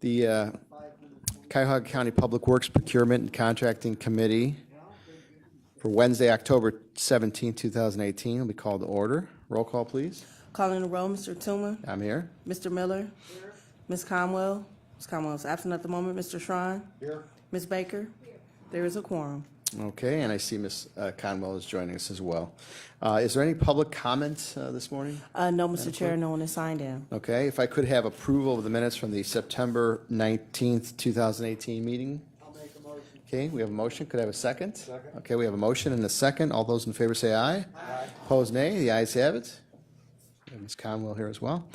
The Cuyahoga County Public Works Procurement and Contracting Committee for Wednesday, October 17, 2018 will be called to order. Roll call, please. Calling the roll, Mr. Tuma. I'm here. Mr. Miller. Here. Ms. Conwell. Ms. Conwell is absent at the moment. Mr. Schrein. Here. Ms. Baker. Here. There is a quorum. Okay, and I see Ms. Conwell is joining us as well. Is there any public comment this morning? No, Mr. Chair, no one is signed in. Okay, if I could have approval of the minutes from the September 19th, 2018 meeting. I'll make a motion. Okay, we have a motion. Could I have a second? Second. Okay, we have a motion and a second. All those in favor say aye. Aye. Opposed, nay. The ayes have it. And Ms. Conwell here as well.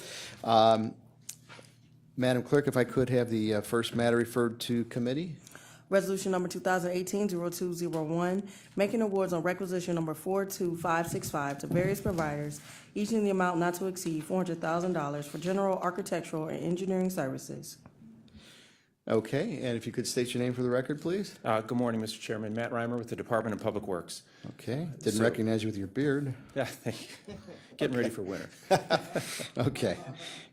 Madam Clerk, if I could have the first matter referred to committee. Resolution number 2018-0201, making awards on requisition number 42565 to various providers, each in the amount not to exceed $400,000 for general architectural and engineering services. Okay, and if you could state your name for the record, please. Good morning, Mr. Chairman. Matt Reimer with the Department of Public Works. Okay, didn't recognize you with your beard. Yeah, thank you. Getting ready for winter. Okay,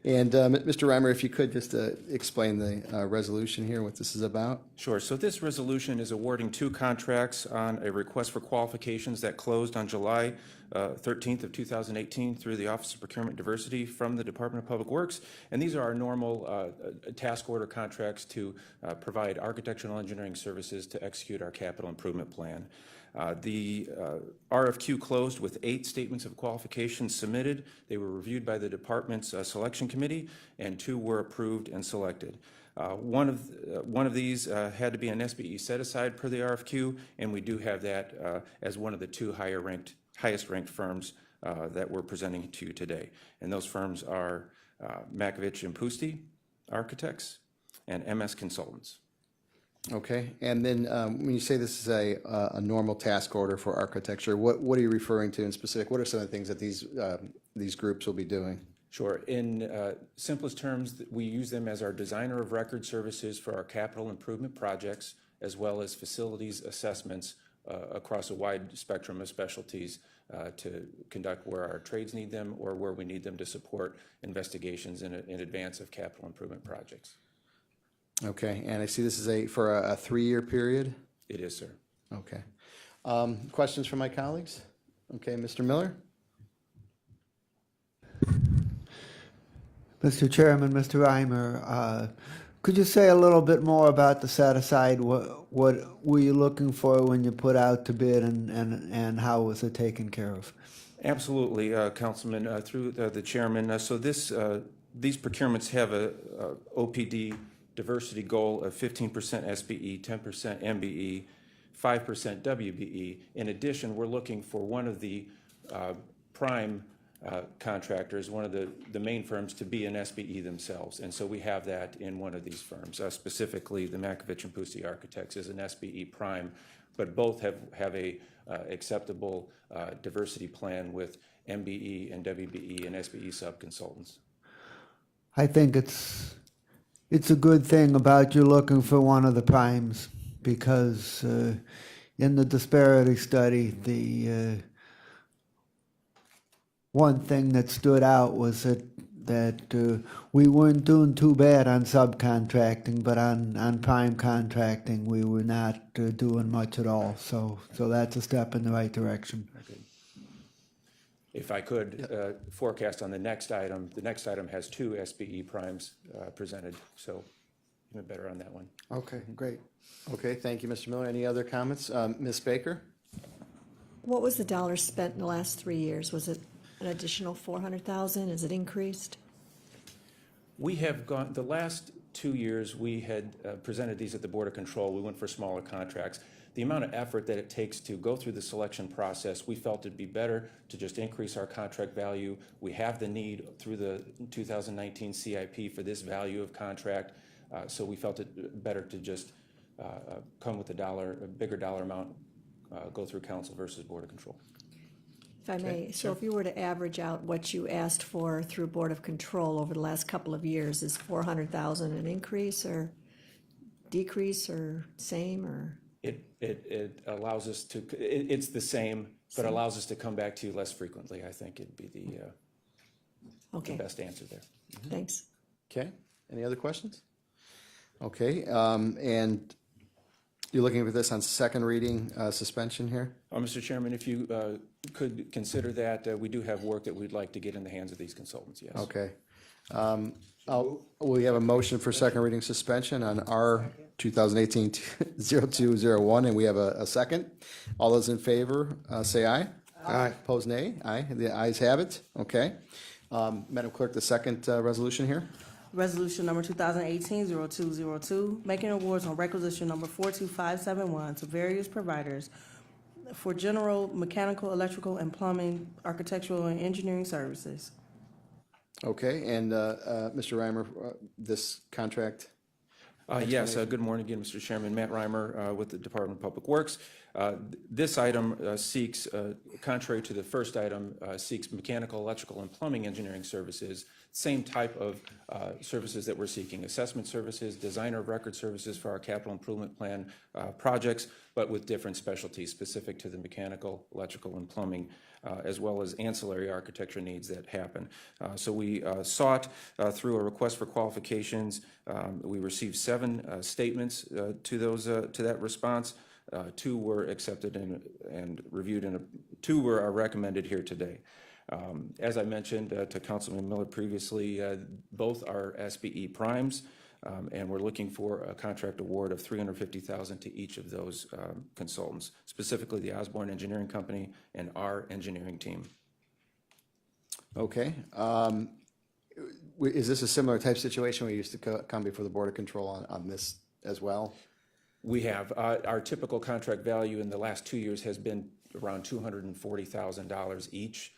and Mr. Reimer, if you could just explain the resolution here, what this is about. Sure. So this resolution is awarding 2 contracts on a request for qualifications that closed on July 13th of 2018 through the Office of Procurement Diversity from the Department of Public Works. And these are our normal task order contracts to provide architectural engineering services to execute our capital improvement plan. The RFQ closed with 8 statements of qualifications submitted. They were reviewed by the department's selection committee, and 2 were approved and selected. One of these had to be an SBE set aside per the RFQ, and we do have that as one of the 2 highest ranked firms that we're presenting to you today. And those firms are Makovich and Pusti Architects and MS Consultants. Okay, and then when you say this is a normal task order for architecture, what are you referring to in specific? What are some of the things that these groups will be doing? Sure. In simplest terms, we use them as our designer of record services for our capital improvement projects, as well as facilities assessments across a wide spectrum of specialties to conduct where our trades need them or where we need them to support investigations in advance of capital improvement projects. Okay, and I see this is for a 3-year period? It is, sir. Okay. Questions from my colleagues? Okay, Mr. Miller? Mr. Chairman, Mr. Reimer, could you say a little bit more about the set aside? What were you looking for when you put out to bid, and how was it taken care of? Absolutely, Councilman, through the chairman. So these procurements have a OPD diversity goal of 15% SBE, 10% MBE, 5% WBE. In addition, we're looking for one of the prime contractors, one of the main firms, to be an SBE themselves. And so we have that in one of these firms. Specifically, the Makovich and Pusti Architects is an SBE prime, but both have a acceptable diversity plan with MBE and WBE and SBE sub-consultants. I think it's a good thing about you looking for one of the primes, because in the disparity study, the one thing that stood out was that we weren't doing too bad on subcontracting, but on prime contracting we were not doing much at all. So that's a step in the right direction. Okay. If I could forecast on the next item has 2 SBE primes presented, so even better on that one. Okay, great. Okay, thank you, Mr. Miller. Any other comments? Ms. Baker? What was the dollars spent in the last 3 years? Was it an additional $400,000? Is it increased? We have gone, the last 2 years, we had presented these at the Board of Control. We went for smaller contracts. The amount of effort that it takes to go through the selection process, we felt it'd be better to just increase our contract value. We have the need through the 2019 CIP for this value of contract, so we felt it better to just come with a bigger dollar amount, go through council versus Board of Control. If I may, so if you were to average out what you asked for through Board of Control over the last couple of years, is $400,000 an increase or decrease or same or? It allows us to, it's the same, but allows us to come back to you less frequently. I think it'd be the best answer there. Thanks. Okay. Any other questions? Okay, and you're looking for this on second reading suspension here? Mr. Chairman, if you could consider that, we do have work that we'd like to get in the hands of these consultants, yes. Okay. We have a motion for second reading suspension on R 2018-0201, and we have a second. All those in favor, say aye. Aye. Opposed, nay. Aye. The ayes have it. Okay. Madam Clerk, the second resolution here? Resolution number 2018-0202, making awards on requisition number 42571 to various providers for general mechanical, electrical, and plumbing, architectural, and engineering services. Okay, and Mr. Reimer, this contract? Yes, good morning again, Mr. Chairman. Matt Reimer with the Department of Public Works. This item seeks, contrary to the first item, seeks mechanical, electrical, and plumbing engineering services, same type of services that we're seeking, assessment services, designer of record services for our capital improvement plan projects, but with different specialties specific to the mechanical, electrical, and plumbing, as well as ancillary architecture needs that happen. So we sought through a request for qualifications. We received 7 statements to that response. 2 were accepted and reviewed, and 2 were recommended here today. As I mentioned to Councilman Miller previously, both are SBE primes, and we're looking for a contract award of $350,000 to each of those consultants, specifically the Osborne Engineering Company and our engineering team. Okay. Is this a similar type situation we used to come before the Board of Control on this as well? We have. Our typical contract value in the last 2 years has been around $240,000 each.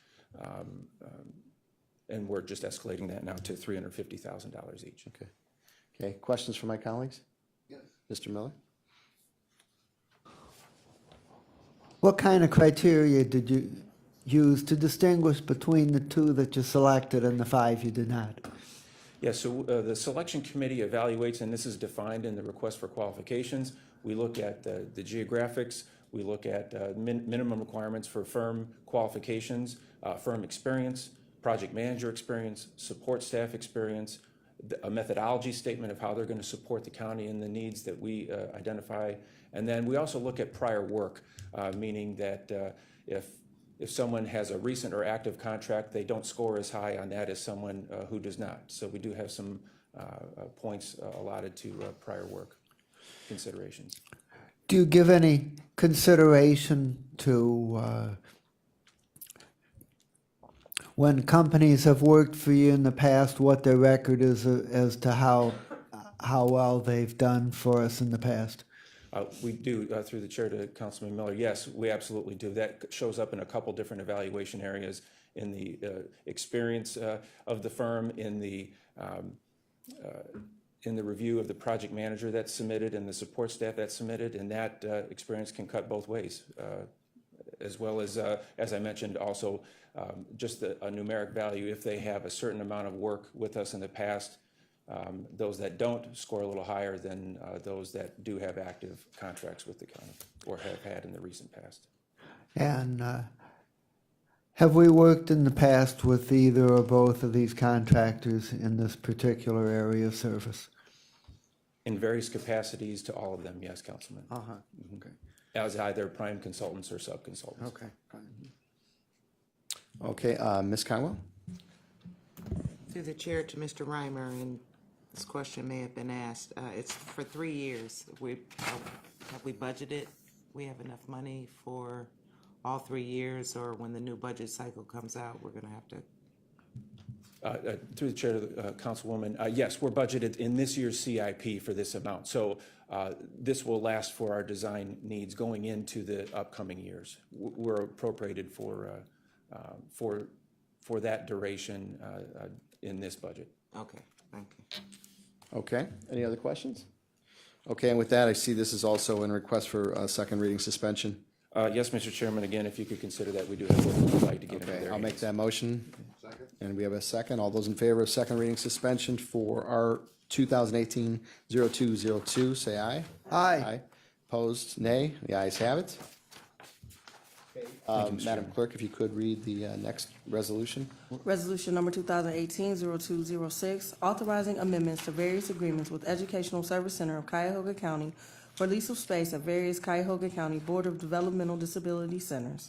And we're just escalating that now to $350,000 each. Okay. Okay, questions from my colleagues? Yes. Mr. Miller? What kind of criteria did you use to distinguish between the 2 that you selected and the 5 you did not? Yes, so the selection committee evaluates, and this is defined in the request for qualifications. We look at the geographics, we look at minimum requirements for firm qualifications, firm experience, project manager experience, support staff experience, a methodology statement of how they're going to support the county and the needs that we identify. And then we also look at prior work, meaning that if someone has a recent or active contract, they don't score as high on that as someone who does not. So we do have some points allotted to prior work considerations. Do you give any consideration to when companies have worked for you in the past, what their record is as to how well they've done for us in the past? We do, through the chair to Councilman Miller, yes, we absolutely do. That shows up in a couple different evaluation areas, in the experience of the firm, in the review of the project manager that's submitted and the support staff that's submitted, and that experience can cut both ways, as well as I mentioned, also just a numeric value. If they have a certain amount of work with us in the past, those that don't score a little higher than those that do have active contracts with the county or have had in the recent past. And have we worked in the past with either or both of these contractors in this particular area of service? In various capacities to all of them, yes, Councilman. Okay. As either prime consultants or sub-consultants. Okay. Okay, Ms. Conwell? Through the chair to Mr. Reimer, and this question may have been asked. It's for 3 years. Have we budgeted? We have enough money for all 3 years, or when the new budget cycle comes out, we're going to have to? Through the chair to the Councilwoman, yes, we're budgeted in this year's CIP for this amount. So this will last for our design needs going into the upcoming years. We're appropriated for that duration in this budget. Okay, thank you. Okay, any other questions? Okay, and with that, I see this is also in request for second reading suspension. Yes, Mr. Chairman, again, if you could consider that, we do have what we would like to get into Okay, there. I'll make that motion. Second. And we have a second. All those in favor of second reading suspension for our 2018-0202, say aye. Aye. Opposed, nay. The ayes have it. Okay, Madam Clerk, if you could read the next resolution. Resolution number 2018-0206, authorizing amendments to various agreements with Educational Service Center of Cuyahoga County for lease of space at various Cuyahoga County Board of Developmental Disability Centers.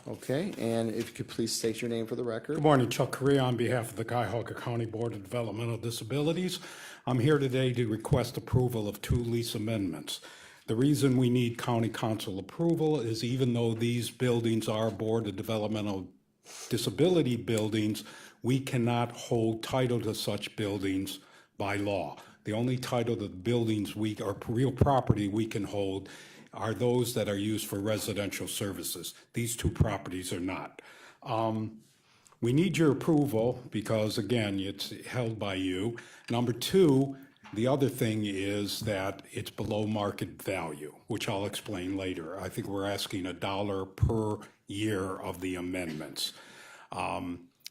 Okay, and if you could please state your name for the record. Good morning, Chuck Correa on behalf of the Cuyahoga County Board of Developmental Disabilities. I'm here today to request approval of 2 lease amendments. The reason we need county council approval is even though these buildings are Board of Developmental Disability buildings, we cannot hold title to such buildings by law. The only title to the buildings or real property we can hold are those that are used for residential services. These 2 properties are not. We need your approval because, again, it's held by you. Number 2, the other thing is that it's below market value, which I'll explain later. I think we're asking $1 per year of the amendments.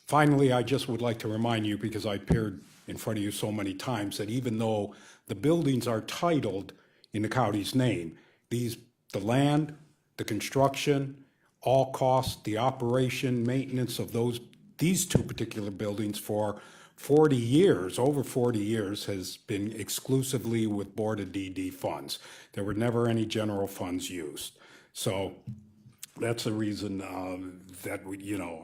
Finally, I just would like to remind you, because I appeared in front of you so many times, that even though the buildings are titled in the county's name, the land, the construction, all costs, the operation, maintenance of these 2 particular buildings for 40 years, over 40 years, has been exclusively with Board of DD funds. There were never any general funds used. So that's the reason that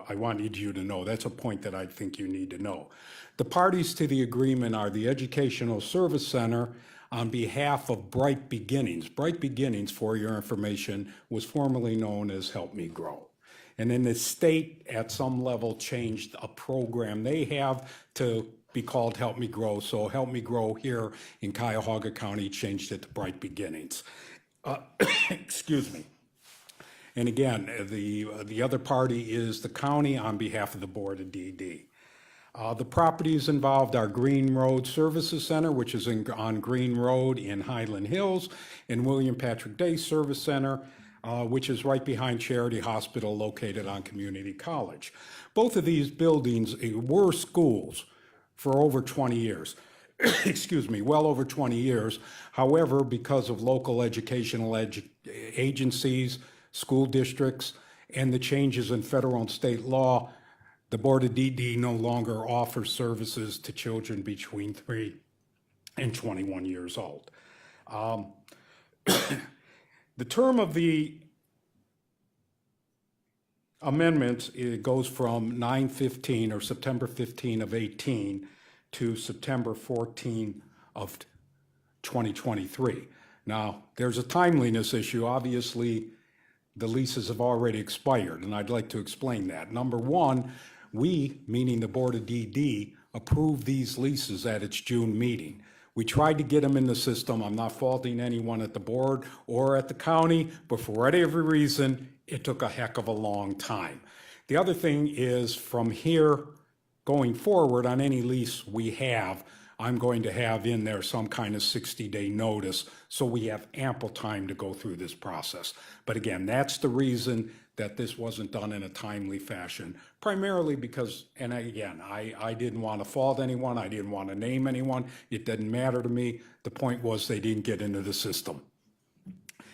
I wanted you to know. That's a point that I think you need to know. The parties to the agreement are the Educational Service Center on behalf of Bright Beginnings. Bright Beginnings, for your information, was formerly known as Help Me Grow. And then the state, at some level, changed a program they have to be called Help Me Grow. So Help Me Grow here in Cuyahoga County changed it to Bright Beginnings. Excuse me. And again, the other party is the county on behalf of the Board of DD. The properties involved are Green Road Services Center, which is on Green Road in Highland Hills, and William Patrick Day Service Center, which is right behind Charity Hospital located on Community College. Both of these buildings were schools for over 20 years. Excuse me, well over 20 years. However, because of local educational agencies, school districts, and the changes in federal and state law, the Board of DD no longer offers services to children between 3 and 21 years old. The term of the amendments, it goes from 9/15 or September 15 of 18 to September 14 of 2023. Now, there's a timeliness issue. Obviously, the leases have already expired, and I'd like to explain that. Number 1, we, meaning the Board of DD, approved these leases at its June meeting. We tried to get them in the system. I'm not faulting anyone at the board or at the county, but for whatever reason, it took a heck of a long time. The other thing is, from here going forward on any lease we have, I'm going to have in there some kind of 60-day notice so we have ample time to go through this process. But again, that's the reason that this wasn't done in a timely fashion, primarily because, and again, I didn't want to fault anyone, I didn't want to name anyone, it didn't matter to me. The point was they didn't get into the system.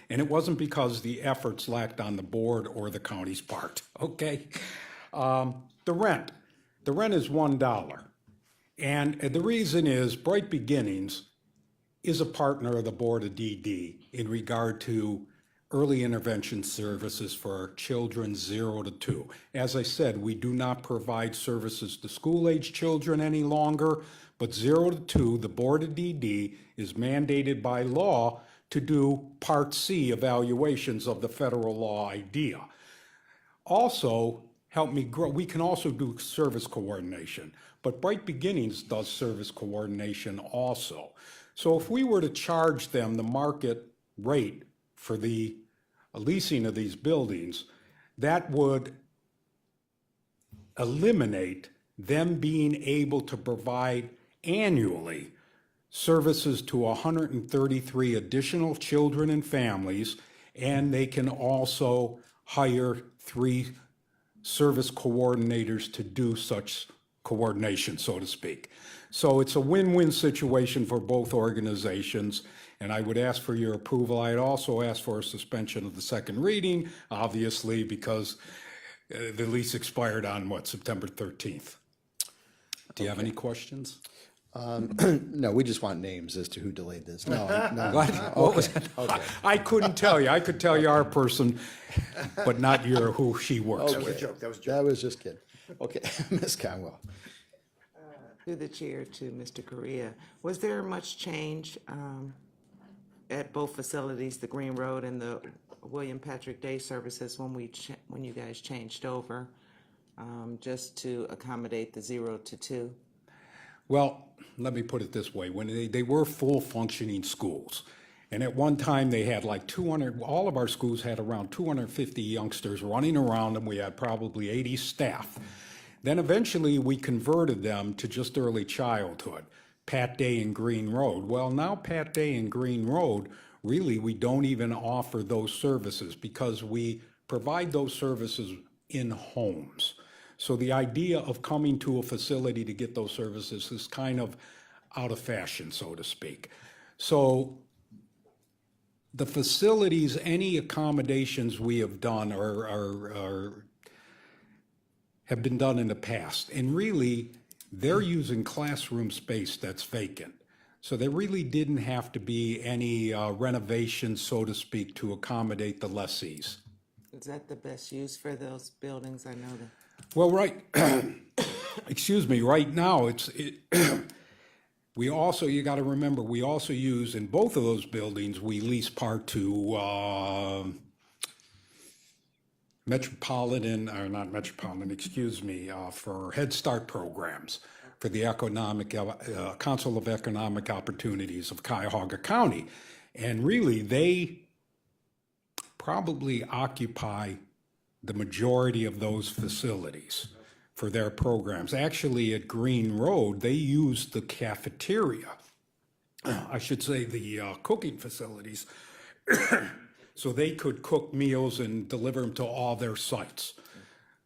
And it wasn't because the efforts lacked on the board or the county's part, okay? The rent is $1. And the reason is Bright Beginnings is a partner of the Board of DD in regard to early intervention services for children 0 to 2. As I said, we do not provide services to school-age children any longer, but 0 to 2, the Board of DD is mandated by law to do Part C evaluations of the federal law IDEA. Also, Help Me Grow, we can also do service coordination, but Bright Beginnings does service coordination also. So if we were to charge them the market rate for the leasing of these buildings, that would eliminate them being able to provide annually services to 133 additional children and families, and they can also hire 3 service coordinators to do such coordination, so to speak. So it's a win-win situation for both organizations, and I would ask for your approval. I'd also ask for a suspension of the second reading, obviously, because the lease expired on, September 13th. Do you have any questions? No, we just want names as to who delayed this. No, no. What? What was that? I couldn't tell you. I could tell you our person, but not who she works with. That was just kidding. Okay, Ms. Conwell. Through the chair to Mr. Correa, was there much change at both facilities, the Green Road and the William Patrick Day Services, when you guys changed over, just to accommodate the 0 to 2? Well, let me put it this way. When they were full functioning schools, and at one time they had like 200, all of our schools had around 250 youngsters running around, and we had probably 80 staff. Then eventually we converted them to just early childhood, Pat Day and Green Road. Well, now Pat Day and Green Road, really we don't even offer those services because we provide those services in homes. So the idea of coming to a facility to get those services is kind of out of fashion, so to speak. So the facilities, any accommodations we have done have been done in the past. And really, they're using classroom space that's vacant. So there really didn't have to be any renovations, so to speak, to accommodate the lessees. Is that the best use for those buildings? I know that. Well, excuse me, right now, we also, you got to remember, we also use, in both of those buildings, we lease part to Metropolitan, or not Metropolitan, excuse me, for Head Start programs for the Council of Economic Opportunities of Cuyahoga County. And really, they probably occupy the majority of those facilities for their programs. Actually, at Green Road, they use the cafeteria, I should say the cooking facilities, so they could cook meals and deliver them to all their sites.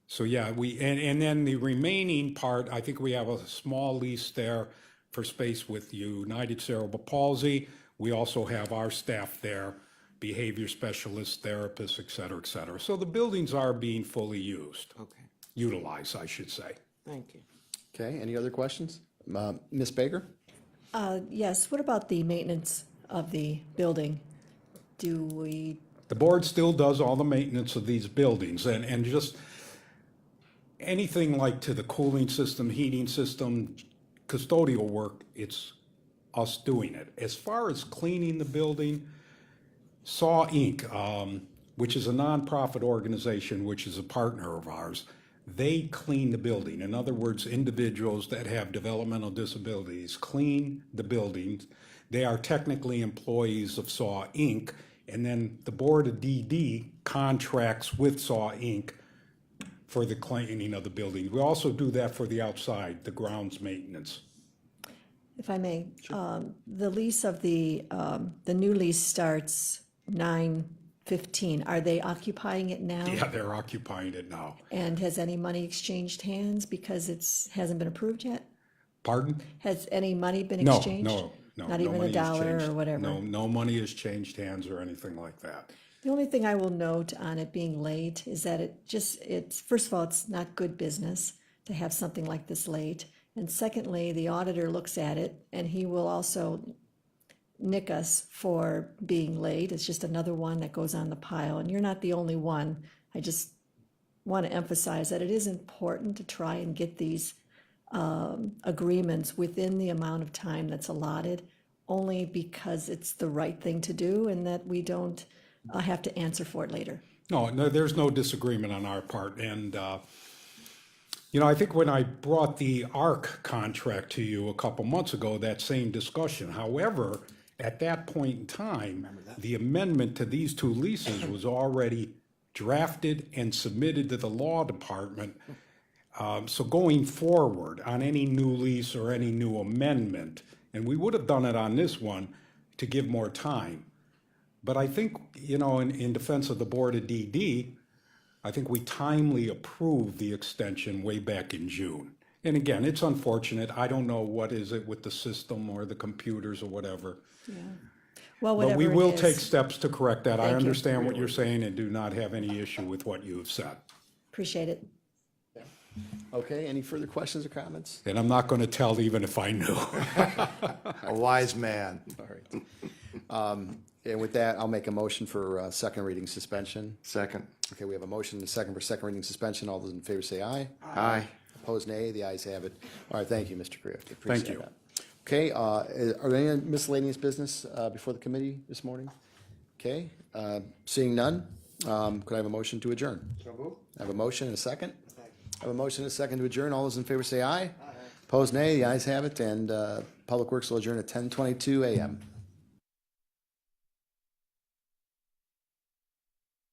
So yeah, and then the remaining part, I think we have a small lease there for space with United Cerebral Palsy. We also have our staff there, behavior specialists, therapists, et cetera, et cetera. So the buildings are being fully used. Okay, Utilized, I should say. thank you. Okay, any other questions? Ms. Baker? Yes, what about the maintenance of the building? The board still does all the maintenance of these buildings, and just anything like to the cooling system, heating system, custodial work, it's us doing it. As far as cleaning the building, Saw Inc., which is a nonprofit organization, which is a partner of ours, they clean the building. In other words, individuals that have developmental disabilities clean the buildings. They are technically employees of Saw Inc., and then the board of DD contracts with Saw Inc. for the cleaning of the building. We also do that for the outside, the grounds maintenance. If I may, the lease of the new lease starts 9/15. Are they occupying it now? Yeah, they're occupying it now. And has any money exchanged hands because hasn't been approved yet? Pardon? Has any money been No, exchanged? no. Not no even money a has dollar changed. or whatever? No money has changed hands or anything like that. The only thing I will note on it being late is that it's first of all, it's not good business to have something like this late. And secondly, the auditor looks at it and he will also nick us for being late. It's just another one that goes on the pile, and you're not the only one. I just want to emphasize that it is important to try and get these agreements within the amount of time that's allotted, only because it's the right thing to do and that we don't have to answer for it later. No, there's no disagreement on our part. And, I think when I brought the ARC contract to you a couple months ago, that same discussion. However, at that point in time, the amendment to these two leases was already drafted and submitted to the law department. So going forward on any new lease or any new amendment, and we would have done it on this one to give more time. But I think, in defense of the board of DD, I think we timely approved the extension way back in June. And again, it's unfortunate. I don't know what is it with the system or the computers or whatever. Yeah. Well, But whatever we it will is. take steps to correct that. I Thank you. understand what you're saying and do not have any issue with what you have said. Appreciate it. Okay, any further questions or comments? And I'm not going to tell even if I knew. A wise man. All right. And with that, I'll make a motion for second reading suspension. Second. Okay, we have a motion and a second for second reading suspension. All those in favor say aye. Aye. Opposed, nay. The ayes have it. All right, thank you, Mr. Griffith. Appreciate you. that. Okay, are there any miscellaneous business before the committee this morning? Okay, seeing none, could I have a motion to adjourn? I have a motion and a second? I have a motion and a second to adjourn. All those in favor say aye. Opposed, nay. The ayes have it, and Public Works will adjourn at 10:22 a.m.